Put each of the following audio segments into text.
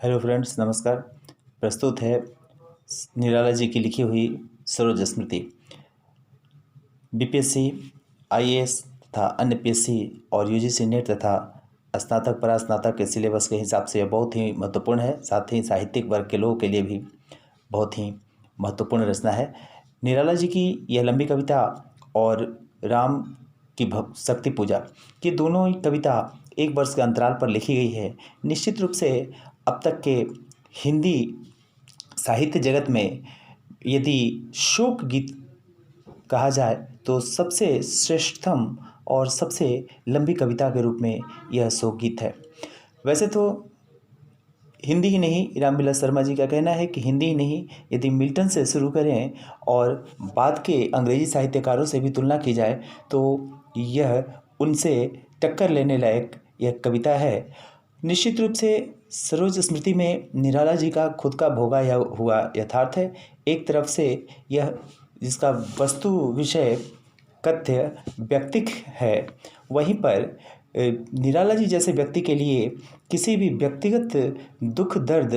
Hello friends, नमस्कार। प्रस्तुत है निराला जी की लिखी हुई सरोज स्मृति। बीपीएससी, आईएएस तथा अन्य पीएससी और यूजीसी नेट तथा स्नातक परास्नातक के सिलेबस के हिसाब से यह बहुत ही महत्वपूर्ण है। साथ ही साहित्यिक वर्ग के लोगों के लिए भी बहुत ही महत्वपूर्ण रचना है। निराला जी की यह लंबी कविता और राम की शक्ति पूजा, ये दोनों ही कविता एक वर्ष के अंतराल पर लिखी गई है। निश्चित रूप से अब तक के हिंदी साहित्य जगत में यदि शोक गीत कहा जाए तो सबसे श्रेष्ठतम और सबसे लंबी कविता के रूप में यह शोक गीत है। वैसे तो हिंदी ही नहीं, रामविलास शर्मा जी का कहना है कि हिंदी ही नहीं, यदि मिल्टन से शुरू करें और बाद के अंग्रेजी साहित्यकारों से भी तुलना की जाए तो यह उनसे टक्कर लेने लायक यह कविता है। निश्चित रूप से सरोज स्मृति में निराला जी का खुद का भोगा या हुआ यथार्थ है। एक तरफ से यह जिसका वस्तु विषय कथ्य व्यक्तिक है, वहीं पर निराला जी जैसे व्यक्ति के लिए किसी भी व्यक्तिगत दुख दर्द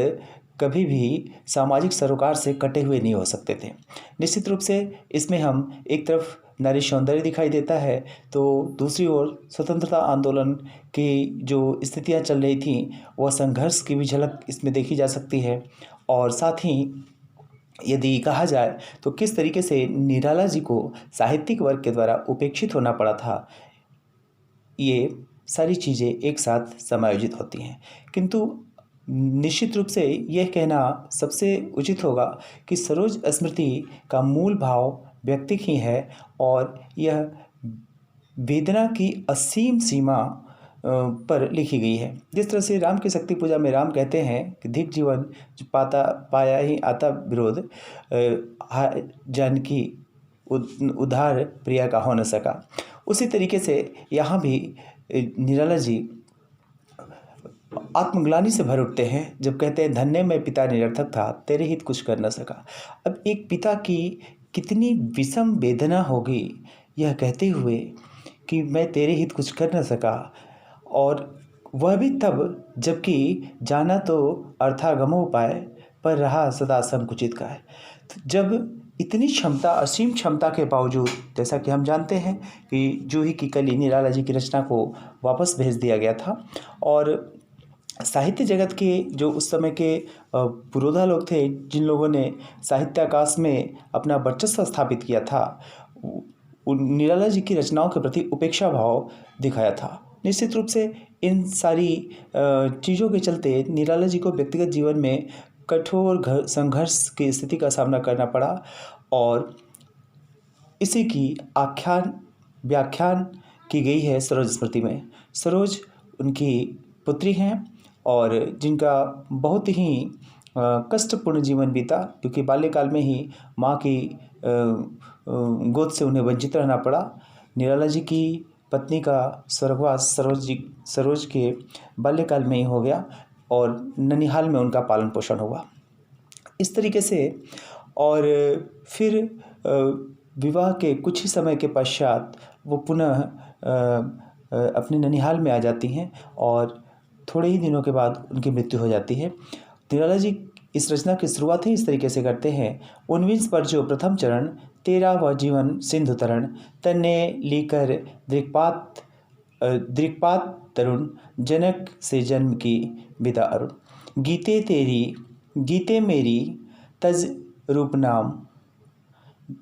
कभी भी सामाजिक सरोकार से कटे हुए नहीं हो सकते थे। निश्चित रूप से इसमें हम एक तरफ नारी सौंदर्य दिखाई देता है तो दूसरी ओर स्वतंत्रता आंदोलन की जो स्थितियां चल रही थी वह संघर्ष की भी झलक इसमें देखी जा सकती है। और साथ ही यदि कहा जाए तो किस तरीके से निराला जी को साहित्यिक वर्ग के द्वारा उपेक्षित होना पड़ा था, ये सारी चीज़ें एक साथ समायोजित होती हैं। किंतु निश्चित रूप से यह कहना सबसे उचित होगा कि सरोज स्मृति का मूल भाव व्यक्तिक ही है और यह वेदना की असीम सीमा पर लिखी गई है। जिस तरह से राम की शक्ति पूजा में राम कहते हैं कि धिक जीवन जो पाता पाया ही आता विरोध, जानकी उद्धार प्रिया का हो न सका। उसी तरीके से यहाँ भी निराला जी आत्मग्लानि से भर उठते हैं जब कहते हैं धन्य मैं पिता निरर्थक था, तेरे हित कुछ कर न सका। अब एक पिता की कितनी विषम वेदना होगी यह कहते हुए कि मैं तेरे हित कुछ कर न सका, और वह भी तब जबकि जाना तो अर्थागमो पाए पर रहा सदा संकुचित का है। तो जब इतनी क्षमता, असीम क्षमता के बावजूद, जैसा कि हम जानते हैं कि जूही की कली निराला जी की रचना को वापस भेज दिया गया था और साहित्य जगत के जो उस समय के पुरोधा लोग थे, जिन लोगों ने साहित्याकाश में अपना वर्चस्व स्थापित किया था, निराला जी की रचनाओं के प्रति उपेक्षा भाव दिखाया था। निश्चित रूप से इन सारी चीज़ों के चलते निराला जी को व्यक्तिगत जीवन में कठोर संघर्ष की स्थिति का सामना करना पड़ा और इसी की व्याख्यान की गई है सरोज स्मृति में। सरोज उनकी पुत्री हैं और जिनका बहुत ही कष्टपूर्ण जीवन बीता, क्योंकि बाल्यकाल में ही माँ की गोद से उन्हें वंचित रहना पड़ा। निराला जी की पत्नी का स्वर्गवास सरोज के बाल्यकाल में ही हो गया और ननिहाल में उनका पालन पोषण हुआ। इस तरीके से और फिर विवाह के कुछ ही समय के पश्चात वो पुनः अपने ननिहाल में आ जाती हैं और थोड़े ही दिनों के बाद उनकी मृत्यु हो जाती है। निराला जी इस रचना की शुरुआत ही इस तरीके से करते हैं। 19 पर जो प्रथम चरण, तेरा वह जीवन सिंधु तरण, तन्ने लीकर दृक्पात तरुण, जनक से जन्म की विदा अरुण, गीते मेरी तज रूप नाम।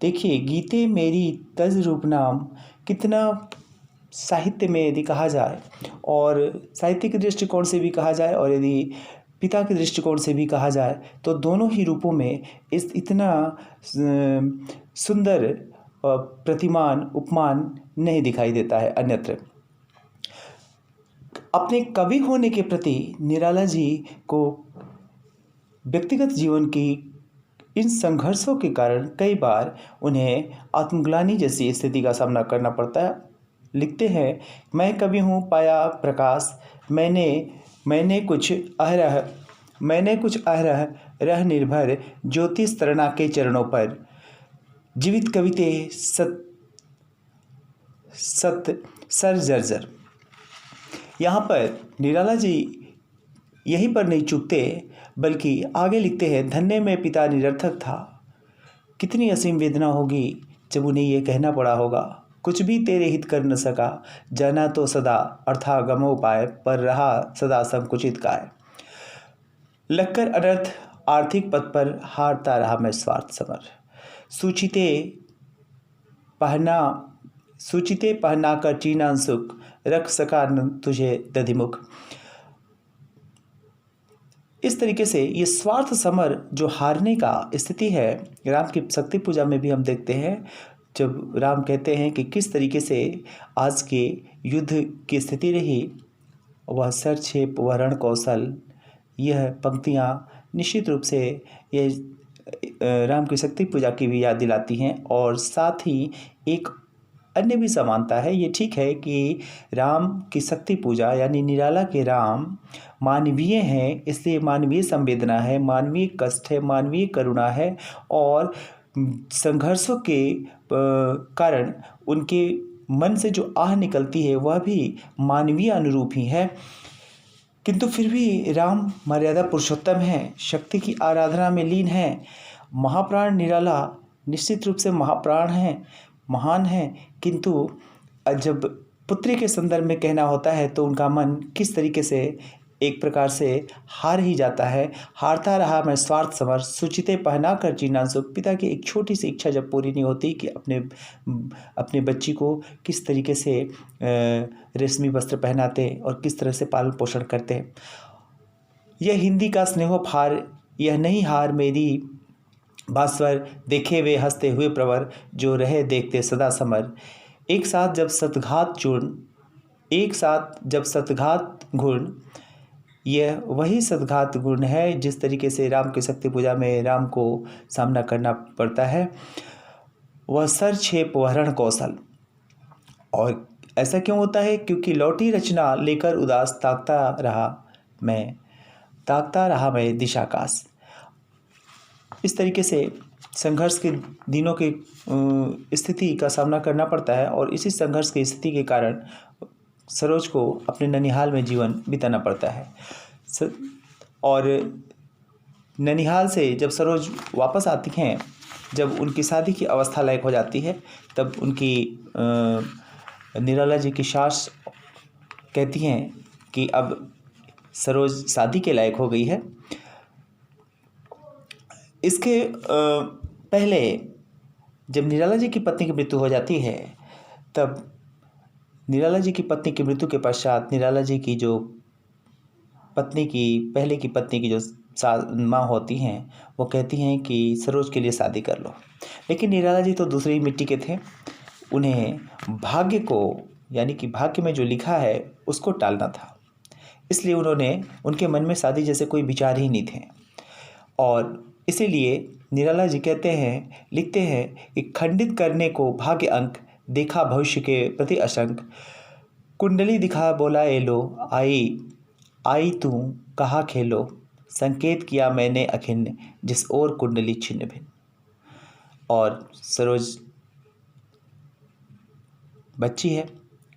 देखिए, गीते मेरी तज रूप नाम कितना साहित्य में यदि कहा जाए और साहित्य के दृष्टिकोण से भी कहा जाए और यदि पिता के दृष्टिकोण से भी कहा जाए तो दोनों ही रूपों में इस इतना सुंदर प्रतिमान उपमान नहीं दिखाई देता है अन्यत्र। अपने कवि होने के प्रति निराला जी को व्यक्तिगत जीवन की इन संघर्षों के कारण कई बार उन्हें आत्मग्लानि जैसी स्थिति का सामना करना पड़ता है। लिखते हैं, मैं कवि हूँ पाया प्रकाश, मैंने कुछ अहरह रह निर्भर, ज्योतिष तरणा के चरणों पर, जीवित कविते सत सर जर्जर। यहाँ पर निराला जी यहीं पर नहीं चूकते बल्कि आगे लिखते हैं, धन्य में पिता निरर्थक था, कितनी असीम वेदना होगी जब उन्हें ये कहना पड़ा होगा, कुछ भी तेरे हित कर न सका, जाना तो सदा अर्था गमो पाए, पर रहा सदा संकुचित काय। लगकर अनर्थ आर्थिक पद पर हारता रहा मैं स्वार्थ समर, सूचिते पहना कर चीना सुख, रख सका न तुझे दधिमुख। इस तरीके से ये स्वार्थ समर जो हारने का स्थिति है, राम की शक्ति पूजा में भी हम देखते हैं। जब राम कहते हैं कि किस तरीके से आज के युद्ध की स्थिति रही, वह सरक्षेप वरण कौशल, यह पंक्तियाँ निश्चित रूप से ये राम की शक्ति पूजा की भी याद दिलाती हैं। और साथ ही एक अन्य भी समानता है। ये ठीक है कि राम की शक्ति पूजा यानी निराला के राम मानवीय हैं, इसलिए मानवीय संवेदना है, मानवीय कष्ट है, मानवीय करुणा है, और संघर्षों के कारण उनके मन से जो आह निकलती है वह भी मानवीय अनुरूप ही है। किंतु फिर भी राम मर्यादा पुरुषोत्तम हैं, शक्ति की आराधना में लीन हैं। महाप्राण निराला निश्चित रूप से महाप्राण हैं, महान हैं, किंतु जब पुत्री के संदर्भ में कहना होता है तो उनका मन किस तरीके से एक प्रकार से हार ही जाता है। हारता रहा मैं स्वार्थ समर, सुचिते पहना कर जीना सुख। पिता की एक छोटी सी इच्छा जब पूरी नहीं होती कि अपने बच्ची को किस तरीके से रेशमी वस्त्र पहनाते और किस तरह से पालन पोषण करते। यह हिंदी का स्नेहो फार, यह नहीं हार मेरी भास्वर, देखे वे हंसते हुए प्रवर, जो रहे देखते सदा समर। एक साथ जब सतघात गुण, यह वही सद्घात गुण है जिस तरीके से राम की शक्ति पूजा में राम को सामना करना पड़ता है। वह सरक्षेप वहरण कौशल, और ऐसा क्यों होता है? क्योंकि लौटी रचना लेकर उदास ताकता रहा मैं दिशाकाश। इस तरीके से संघर्ष के दिनों की स्थिति का सामना करना पड़ता है, और इसी संघर्ष की स्थिति के कारण सरोज को अपने ननिहाल में जीवन बिताना पड़ता है। और ननिहाल से जब सरोज वापस आती हैं, जब उनकी शादी की अवस्था लायक हो जाती है, तब उनकी निराला जी की सास कहती हैं कि अब सरोज शादी के लायक हो गई है। इसके पहले जब निराला जी की पत्नी की मृत्यु हो जाती है, तब निराला जी की पत्नी की मृत्यु के पश्चात निराला जी की जो पहले की पत्नी की जो माँ होती हैं, वो कहती हैं कि सरोज के लिए शादी कर लो। लेकिन निराला जी तो दूसरी मिट्टी के थे, उन्हें भाग्य को यानी कि भाग्य में जो लिखा है उसको टालना था, इसलिए उनके मन में शादी जैसे कोई विचार ही नहीं थे। और इसीलिए निराला जी लिखते हैं कि खंडित करने को भाग्य अंक, देखा भविष्य के प्रति असंक, कुंडली दिखा बोला ए लो, आई तू कहा खेलो, संकेत किया मैंने अखिन्न, जिस ओर कुंडली छिन्न भिन्न। और सरोज बच्ची है,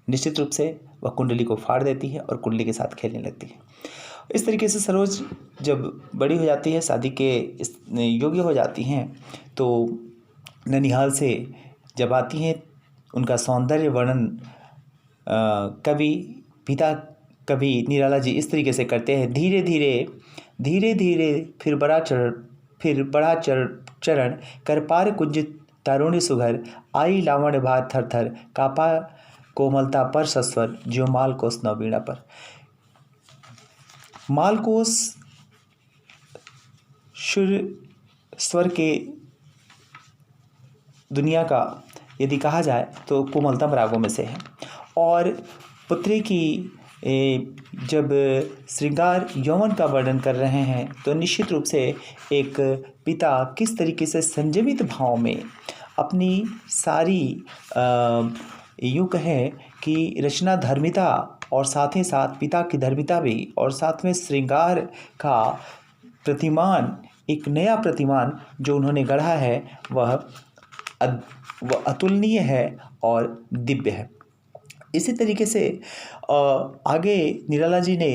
निश्चित रूप से वह कुंडली को फाड़ देती है और कुंडली के साथ खेलने लगती है। इस तरीके से सरोज जब बड़ी हो जाती है, शादी के योग्य हो जाती हैं, तो ननिहाल से जब आती हैं, उनका सौंदर्य वर्णन कभी निराला जी इस तरीके से करते हैं, धीरे धीरे फिर बड़ा चरण कर पार कुंजित तारुण्य सुघर, आई लावण्य भार थर थर, कापा कोमलता पर सस्वर, ज्यो मालकोस नवीणा पर। मालकोस स्वर के दुनिया का यदि कहा जाए तो कोमलतम रागों में से है। और पुत्री की जब श्रृंगार यौवन का वर्णन कर रहे हैं, तो निश्चित रूप से एक पिता किस तरीके से संयमित भाव में अपनी सारी यूँ कहें कि रचना धर्मिता और साथ ही साथ पिता की धर्मिता भी, और साथ में श्रृंगार का प्रतिमान, एक नया प्रतिमान जो उन्होंने गढ़ा है, वह अतुलनीय है और दिव्य है। इसी तरीके से आगे निराला जी ने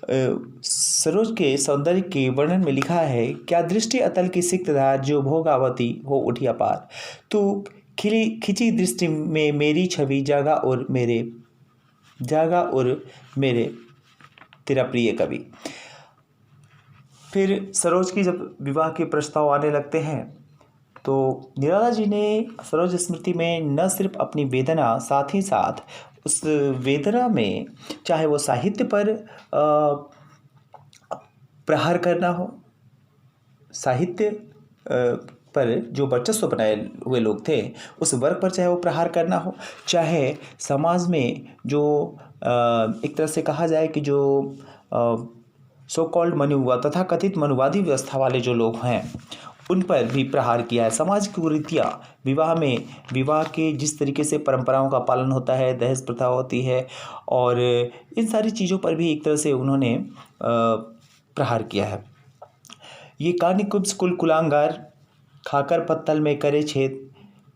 सरोज के सौंदर्य के वर्णन में लिखा है, क्या दृष्टि अतल की सिक्तधार जो भोगावती हो उठी अपार। तो खिंची दृष्टि में मेरी छवि जागा और मेरे तेरा प्रिय कवि। फिर सरोज की जब विवाह के प्रस्ताव आने लगते हैं तो निराला जी ने सरोज स्मृति में न सिर्फ अपनी वेदना, साथ ही साथ उस वेदना में चाहे वो साहित्य पर प्रहार करना हो, साहित्य पर जो वर्चस्व बनाए हुए लोग थे उस वर्ग पर चाहे वो प्रहार करना हो, चाहे समाज में जो एक तरह से कहा जाए कि जो सो कॉल्ड मनुवाद तथा कथित मनुवादी व्यवस्था वाले जो लोग हैं उन पर भी प्रहार किया है। समाज की कुरीतियाँ, विवाह के जिस तरीके से परंपराओं का पालन होता है, दहेज प्रथा होती है, और इन सारी चीज़ों पर भी एक तरह से उन्होंने प्रहार किया है। ये कानिकुब्ज कुल कुलांगार खाकर पत्तल में करे छेद,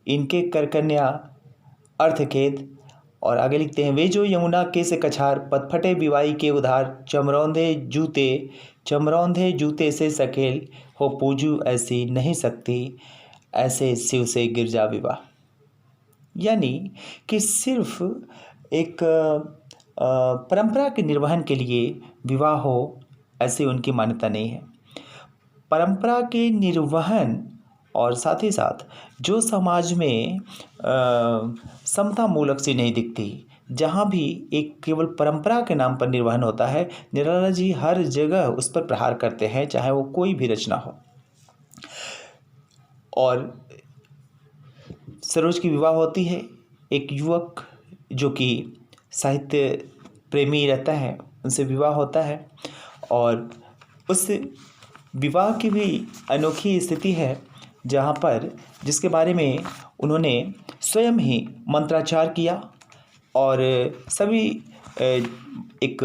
इनके करकन्या अर्थखेद। और आगे लिखते हैं, वे जो यमुना के से कछार पतफटे बिवाई के उधार, चमरौंधे जूते से सकेल हो पूजू ऐसी नहीं सकती, ऐसे शिव से गिरजा विवाह। यानी कि सिर्फ एक परंपरा के निर्वहन के लिए विवाह हो ऐसी उनकी मान्यता नहीं है। परंपरा के निर्वहन और साथ ही साथ जो समाज में समता मूलक सी नहीं दिखती, जहाँ भी एक केवल परंपरा के नाम पर निर्वहन होता है, निराला जी हर जगह उस पर प्रहार करते हैं, चाहे वो कोई भी रचना हो। और सरोज की विवाह होती है, एक युवक जो कि साहित्य प्रेमी रहता है उनसे विवाह होता है, और उस विवाह की भी अनोखी स्थिति है जहाँ पर जिसके बारे में उन्होंने स्वयं ही मंत्राचार किया और सभी एक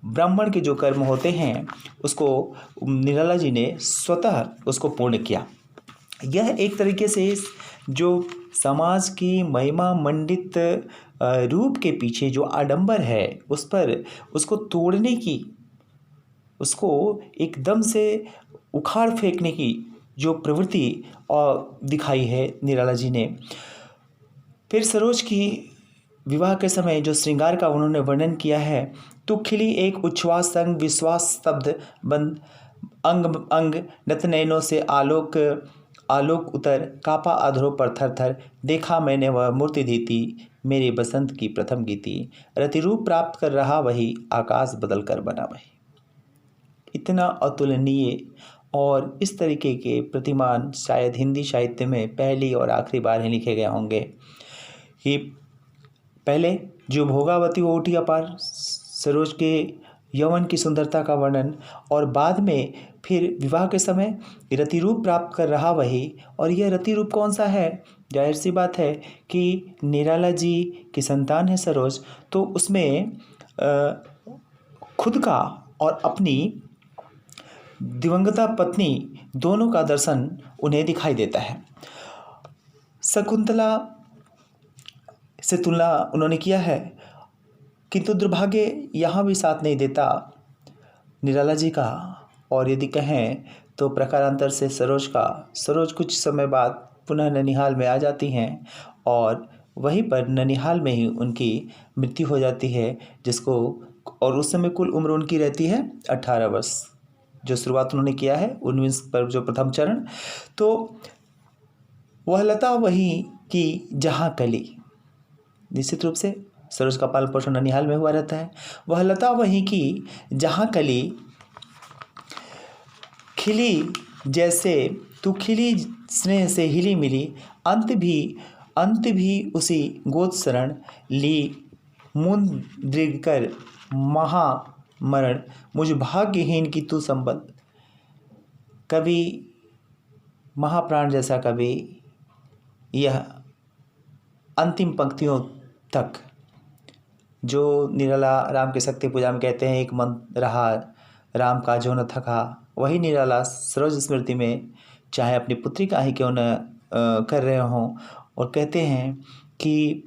ब्राह्मण के जो कर्म होते हैं उसको निराला जी ने स्वतः उसको पूर्ण किया। यह एक तरीके से जो समाज की महिमा मंडित रूप के पीछे जो आडंबर है उस पर उसको तोड़ने की, उसको एकदम से उखाड़ फेंकने की जो प्रवृत्ति दिखाई है निराला जी ने। फिर सरोज की विवाह के समय जो श्रृंगार का उन्होंने वर्णन किया है, तो खिली एक उच्छ्वास संग विश्वास स्तब्ध बंद अंग अंग नतनयनों से आलोक उतर कापा अधरों पर थर थर, देखा मैंने वह मूर्ति धीती मेरे बसंत की प्रथम गीति, रतिरूप प्राप्त कर रहा वही आकाश बदल कर बना वही। इतना अतुलनीय और इस तरीके के प्रतिमान शायद हिंदी साहित्य में पहली और आखिरी बार ही लिखे गए होंगे कि पहले जो भोगावती वो उठी अपार, सरोज के यौवन की सुंदरता का वर्णन, और बाद में फिर विवाह के समय रतिरूप प्राप्त कर रहा वही। और यह रतिरूप कौन सा है? जाहिर सी बात है कि निराला जी की संतान है सरोज, तो उसमें खुद का और अपनी दिवंगता पत्नी दोनों का दर्शन उन्हें दिखाई देता है। शकुंतला से तुलना उन्होंने किया है, किंतु दुर्भाग्य यहाँ भी साथ नहीं देता निराला जी का। और यदि कहें तो प्रकारांतर से सरोज कुछ समय बाद पुनः ननिहाल में आ जाती हैं और वहीं पर ननिहाल में ही उनकी मृत्यु हो जाती है, जिसको, और उस समय कुल उम्र उनकी रहती है 18 वर्ष। जो शुरुआत उन्होंने किया है 19 पर जो प्रथम चरण, तो वह लता वही की जहाँ कली, निश्चित रूप से सरोज का पालन पोषण ननिहाल में हुआ रहता है। वह लता वही की जहाँ कली, खिली जैसे तू खिली स्नेह से हिली मिली, अंत भी उसी गोद शरण ली, मुंद दृढ़ कर महामरण, मुझ भाग्यहीन की तू संबल। कवि, महाप्राण जैसा कवि, यह अंतिम पंक्तियों तक जो निराला राम के शक्ति पूजा में कहते हैं, एक मन रहा राम का जो न थका, वही निराला सरोज स्मृति में चाहे अपनी पुत्री का ही क्यों न कर रहे हों, और कहते हैं कि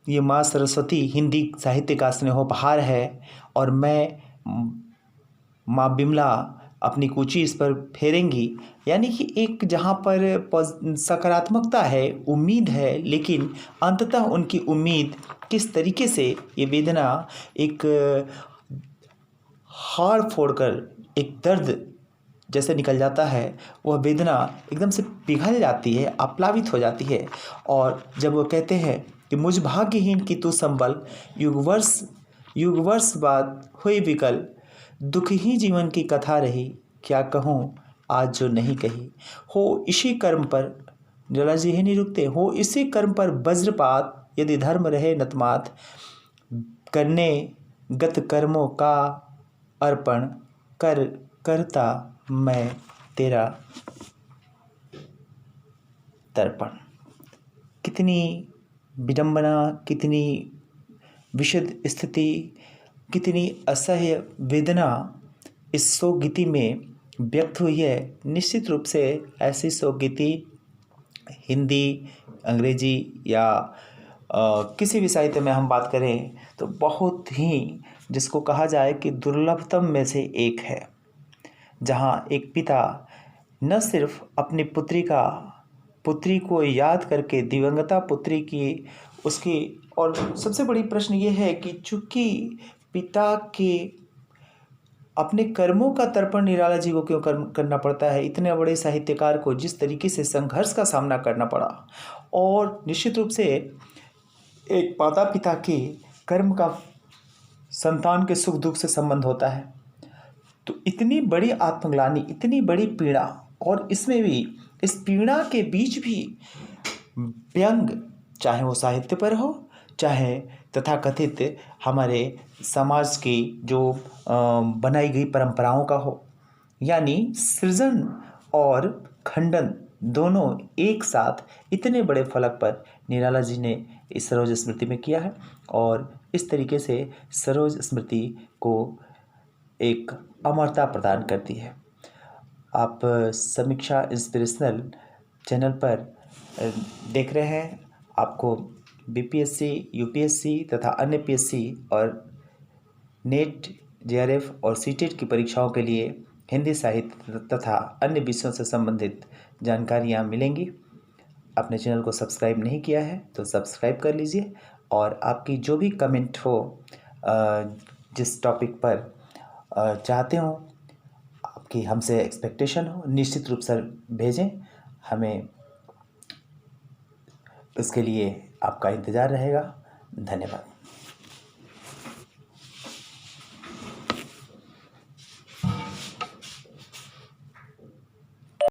ये माँ सरस्वती हिंदी साहित्य का स्नेहोपहार है और मैं माँ बिमला अपनी कूची इस पर फेरेंगी। यानी कि एक जहाँ पर सकारात्मकता है, उम्मीद है, लेकिन अंततः उनकी उम्मीद किस तरीके से ये वेदना एक हाड़ फोड़कर एक दर्द जैसे निकल जाता है, वह वेदना एकदम से पिघल जाती है, आप्लावित हो जाती है। और जब वो कहते हैं कि मुझ भाग्यहीन की तू संबल, युग वर्ष बाद हुई विकल, दुख ही जीवन की कथा रही, क्या कहूँ आज जो नहीं कही। हो इसी कर्म पर, निराला जी ही नहीं रुकते, हो इसी कर्म पर वज्रपात, यदि धर्म रहे नतमात, करने गत कर्मों का अर्पण, करता मैं तेरा तर्पण। कितनी विडंबना, कितनी विषद स्थिति, कितनी असह्य वेदना इस शोकगीति में व्यक्त हुई है। निश्चित रूप से ऐसी शोकगीति हिंदी, अंग्रेजी या किसी भी साहित्य में हम बात करें तो बहुत ही, जिसको कहा जाए कि दुर्लभतम में से एक है, जहाँ एक पिता न सिर्फ अपनी पुत्री को याद करके दिवंगता पुत्री की उसकी, और सबसे बड़ी प्रश्न ये है कि चूंकि पिता के अपने कर्मों का तर्पण निराला जी को क्यों करना पड़ता है, इतने बड़े साहित्यकार को जिस तरीके से संघर्ष का सामना करना पड़ा। और निश्चित रूप से एक माता पिता के कर्म का संतान के सुख दुख से संबंध होता है, तो इतनी बड़ी आत्मग्लानि, इतनी बड़ी पीड़ा, और इसमें भी इस पीड़ा के बीच भी व्यंग, चाहे वो साहित्य पर हो, चाहे तथाकथित हमारे समाज की जो बनाई गई परंपराओं का हो, यानी सृजन और खंडन दोनों एक साथ इतने बड़े फलक पर निराला जी ने इस सरोज स्मृति में किया है। और इस तरीके से सरोज स्मृति को एक अमरता प्रदान करती है। आप समीक्षा इंस्पिरेशनल चैनल पर देख रहे हैं। आपको बीपीएससी, यूपीएससी तथा अन्य पीएससी और नेट, जेआरएफ और सीटेट की परीक्षाओं के लिए हिंदी साहित्य तथा अन्य विषयों से संबंधित जानकारियाँ मिलेंगी। अपने चैनल को सब्सक्राइब नहीं किया है तो सब्सक्राइब कर लीजिए, और आपकी जो भी कमेंट हो, जिस टॉपिक पर चाहते हो, आपकी हमसे एक्सपेक्टेशन हो, निश्चित रूप से भेजें। हमें उसके लिए आपका इंतज़ार रहेगा। धन्यवाद।